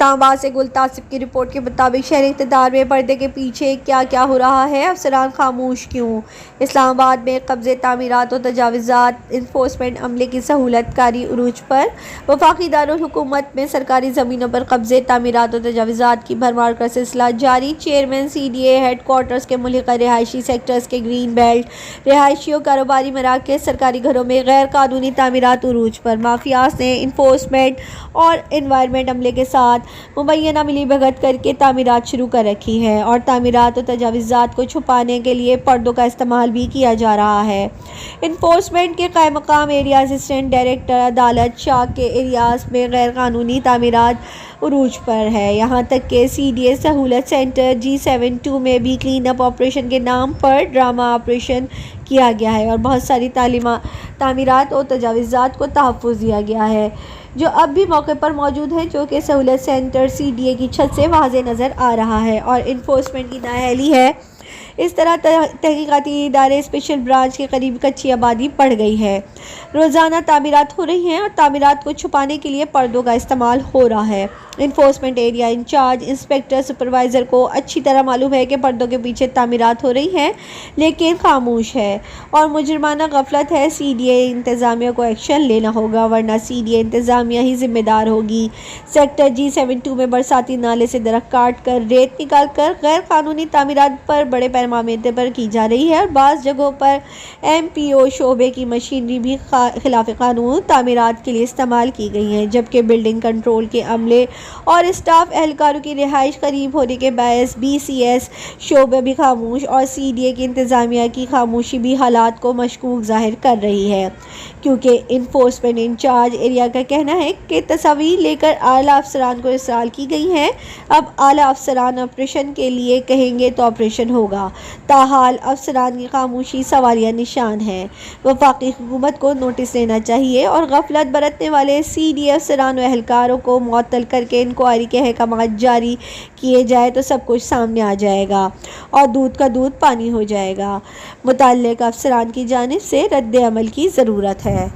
اسلام آباد سے گل طاسب کی رپورٹ کے مطابق شہر اقتدار میں پردے کے پیچھے کیا کیا ہو رہا ہے، افسران خاموش کیوں؟ اسلام آباد میں قبضے، تعمیرات و تجاوزات، انفورسمنٹ عملے کی سہولت کاری عروج پر۔ وفاقی دارالحکومت میں سرکاری زمینوں پر قبضے، تعمیرات و تجاوزات کی بھرمار کا سلسلہ جاری۔ چیئرمین CDA ہیڈ کوارٹرز کے ملحقہ رہائشی سیکٹرز کے گرین بیلٹ رہائشی و کاروباری مراکز، سرکاری گھروں میں غیر قانونی تعمیرات عروج پر۔ مافیاز نے انفورسمنٹ اور انوائرمنٹ عملے کے ساتھ مبینہ ملی بھگت کر کے تعمیرات شروع کر رکھی ہے اور تعمیرات و تجاوزات کو چھپانے کے لیے پردوں کا استعمال بھی کیا جا رہا ہے۔ انفورسمنٹ کے قائم مقام ایریا اسسٹنٹ ڈائریکٹر عدالت شاہ کے ایریاز میں غیر قانونی تعمیرات عروج پر ہے، یہاں تک کہ CDA سہولت سینٹر G72 میں بھی کلین اپ آپریشن کے نام پر ڈرامہ آپریشن کیا گیا ہے اور بہت ساری تعمیرات اور تجاوزات کو تحفظ دیا گیا ہے، جو اب بھی موقع پر موجود ہے، جو کہ سہولت سینٹر CDA کی چھت سے واضح نظر آ رہا ہے اور انفورسمنٹ کی نااہلی ہے۔ اس طرح تحقیقاتی ادارے اسپیشل برانچ کے قریب کچی آبادی بڑھ گئی ہے، روزانہ تعمیرات ہو رہی ہیں اور تعمیرات کو چھپانے کے لیے پردوں کا استعمال ہو رہا ہے۔ Enforcement area incharge inspector supervisor کو اچھی طرح معلوم ہے کہ پردوں کے پیچھے تعمیرات ہو رہی ہیں، لیکن خاموش ہے اور مجرمانہ غفلت ہے۔ CDA انتظامیہ کو ایکشن لینا ہوگا، ورنہ CDA انتظامیہ ہی ذمہ دار ہوگی۔ سیکٹر G72 میں برساتی نالے سے درخت کاٹ کر ریت نکال کر غیر قانونی تعمیرات پر بڑے پیمانے پر کی جا رہی ہے اور بعض جگہوں پر MPO شعبے کی مشینری بھی خلاف قانون تعمیرات کے لیے استعمال کی گئی ہے، جبکہ بلڈنگ کنٹرول کے عملے اور اسٹاف اہلکاروں کی رہائش قریب ہونے کے باعث BCS شعبہ بھی خاموش اور CDA کی انتظامیہ کی خاموشی بھی حالات کو مشکوک ظاہر کر رہی ہے، کیونکہ انفورسمنٹ انچارج ایریا کا کہنا ہے کہ تصاویر لے کر اعلیٰ افسران کو ارسال کی گئی ہیں، اب اعلیٰ افسران آپریشن کے لیے کہیں گے تو آپریشن ہوگا۔ تاحال افسران کی خاموشی سوالیہ نشان ہے۔ وفاقی حکومت کو نوٹس لینا چاہیے اور غفلت برتنے والے CDA افسران و اہلکاروں کو معطل کر کے انکوائری کے احکامات جاری کیے جائے تو سب کچھ سامنے آ جائے گا اور دودھ کا دودھ پانی ہو جائے گا۔ متعلقہ افسران کی جانب سے رد عمل کی ضرورت ہے۔